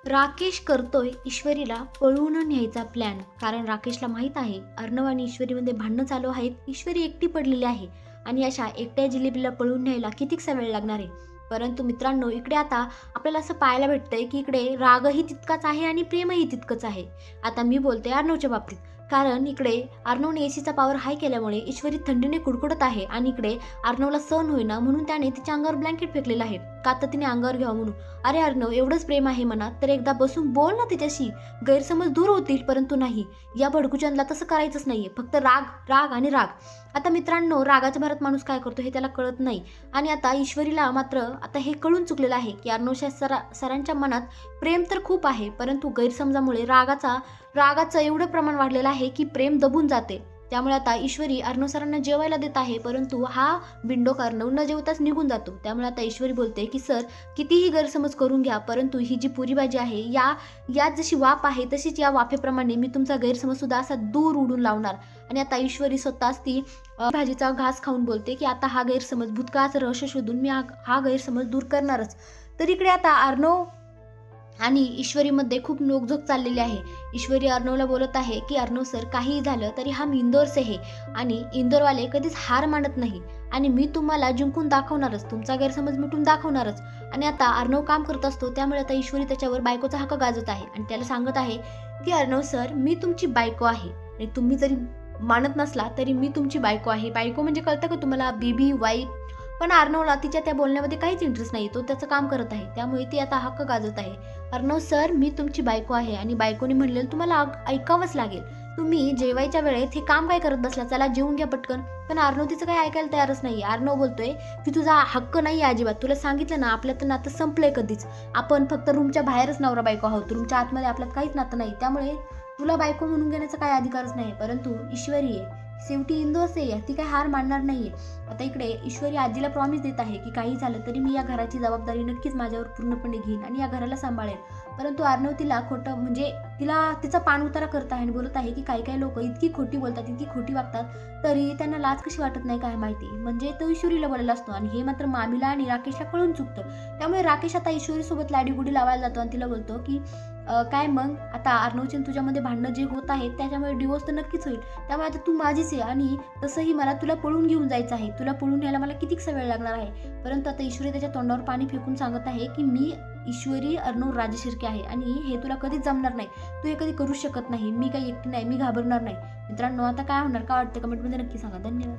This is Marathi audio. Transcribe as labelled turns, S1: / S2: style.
S1: राकेश करतोय ईश्वरीला पळवून न्यायचा प्लॅन. कारण राकेशला माहीत आहे अर्णव आणि ईश्वरीमध्ये भांडणं चालू आहेत. ईश्वरी एकटी पडलेली आहे आणि अशा एकट्या जिलेबीला पळवून न्यायला कितीकसा वेळ लागणार आहे. परंतु मित्रांनो, इकडे आता आपल्याला असं पाहायला भेटतंय की इकडे रागही तितकाच आहे आणि प्रेमही तितकंच आहे. आता मी बोलते अर्णवच्या बाबतीत. कारण इकडे अर्णवने एसीचा पॉवर हाय केल्यामुळे ईश्वरी थंडीने कुडकुडत आहे आणि इकडे अर्णवला सहन होईना म्हणून त्याने तिच्या अंगावर ब्लँकेट फेकलेलं आहे. का तर तिने अंगावर घ्यावं म्हणून. अरे अर्णव, एवढंच प्रेम आहे मनात तर एकदा बसून बोल ना तिच्याशी. गैरसमज दूर होतील. परंतु नाही, या भडकुचंदला तसं करायचंच नाहीये. फक्त राग राग आणि राग. आता मित्रांनो, रागाच्या भरात माणूस काय करतो हे त्याला कळत नाही. आणि आता ईश्वरीला मात्र आता हे कळून चुकलेलं आहे की अर्णवच्या सरांच्या मनात प्रेम तर खूप आहे, परंतु गैरसमजामुळे रागाचं एवढं प्रमाण वाढलेलं आहे की प्रेम दबून जाते. त्यामुळे आता ईश्वरी अर्णव सरांना जेवायला देत आहे, परंतु हा बिंडोक अर्णव न जेवताच निघून जातो. त्यामुळे आता ईश्वरी बोलते की सर, कितीही गैरसमज करून घ्या, परंतु ही जी पुरी भाजी आहे यात जशी वाफ आहे तशीच या वाफेप्रमाणे मी तुमचा गैरसमज सुद्धा असा दूर उडून लावणार. आणि आता ईश्वरी स्वतःच ती भाजीचा घास खाऊन बोलते की आता हा गैरसमज, भूतकाळाचं रहस्य शोधून मी हा गैरसमज दूर करणारच. तर इकडे आता अर्णव आणि ईश्वरीमध्ये खूप नोकझोक चाललेली आहे. ईश्वरी अर्णवला बोलत आहे की अर्णव सर, काहीही झालं तरी हम इंदौर से है आणि इंदौरवाले कधीच हार मानत नाही आणि मी तुम्हाला जिंकून दाखवणारच, तुमचा गैरसमज मिटून दाखवणारच. आणि आता अर्णव काम करत असतो, त्यामुळे आता ईश्वरी त्याच्यावर बायकोचा हक्क गाजत आहे आणि त्याला सांगत आहे की अर्णव सर, मी तुमची बायको आहे आणि तुम्ही जरी मानत नसला तरी मी तुमची बायको आहे. बायको म्हणजे कळतं का तुम्हाला? Baby, wife. पण अर्णवला तिच्या त्या बोलण्यामध्ये काहीच इंटरेस्ट नाही. तो त्याचं काम करत आहे, त्यामुळे ती आता हक्क गाजत आहे. अर्णव सर, मी तुमची बायको आहे आणि बायकोने म्हणलेलं तुम्हाला ऐकावंच लागेल. तुम्ही जेवायच्या वेळेत हे काम काय करत बसला? चला जेवून घ्या पटकन. पण अर्णव तिचं काही ऐकायला तयारच नाही. अर्णव बोलतोय की तुझा हक्क नाही अजिबात. तुला सांगितलं ना, आपल्यात नातं संपलंय कधीच. आपण फक्त रूमच्या बाहेरच नवरा बायको आहोत, रूमच्या आतमध्ये आपल्यात काहीच नातं नाही. त्यामुळे तुला बायको म्हणून घेण्याचा काही अधिकारच नाही. परंतु ईश्वरी आहे, शेवटी इंदोरच आहे, ती काही हार मानणार नाहीये. आता इकडे ईश्वरी आजीला प्रॉमिस देत आहे की काही झालं तरी मी या घराची जबाबदारी नक्कीच माझ्यावर पूर्णपणे घेईन आणि या घराला सांभाळेल. परंतु अर्णव तिला खोटं म्हणजे तिचा पाणउतारा करत आहे आणि बोलत आहे की काही लोक इतकी खोटी बोलतात, इतकी खोटी वागतात, तरी त्यांना लाज कशी वाटत नाही काय माहिती. म्हणजे तो ईश्वरीला बोलायला असतो आणि हे मात्र मामीला आणि राकेशला कळून चुकतं. त्यामुळे राकेश आता ईश्वरीसोबत लाडीगुडी लावायला जातो आणि तिला बोलतो की काय मग आता अर्णवची तुझ्यामध्ये भांडणं जे होत आहेत त्याच्यामुळे डिवोर्स तर नक्कीच होईल. त्यामुळे आता तू माझीच आहे आणि तसंही मला तुला पळून घेऊन जायचं आहे. तुला पळून यायला मला कितीकसा वेळ लागणार आहे. परंतु आता ईश्वरी त्याच्या तोंडावर पाणी फेकून सांगत आहे की मी ईश्वरी अर्णव राजशिर्के आहे आणि हे तुला कधीच जमणार नाही. तू हे कधी करू शकत नाही. मी काही एकटी नाही, मी घाबरणार नाही. मित्रांनो, आता काय होणार, काय वाटतं कमेंटमध्ये नक्की सांगा. धन्यवाद.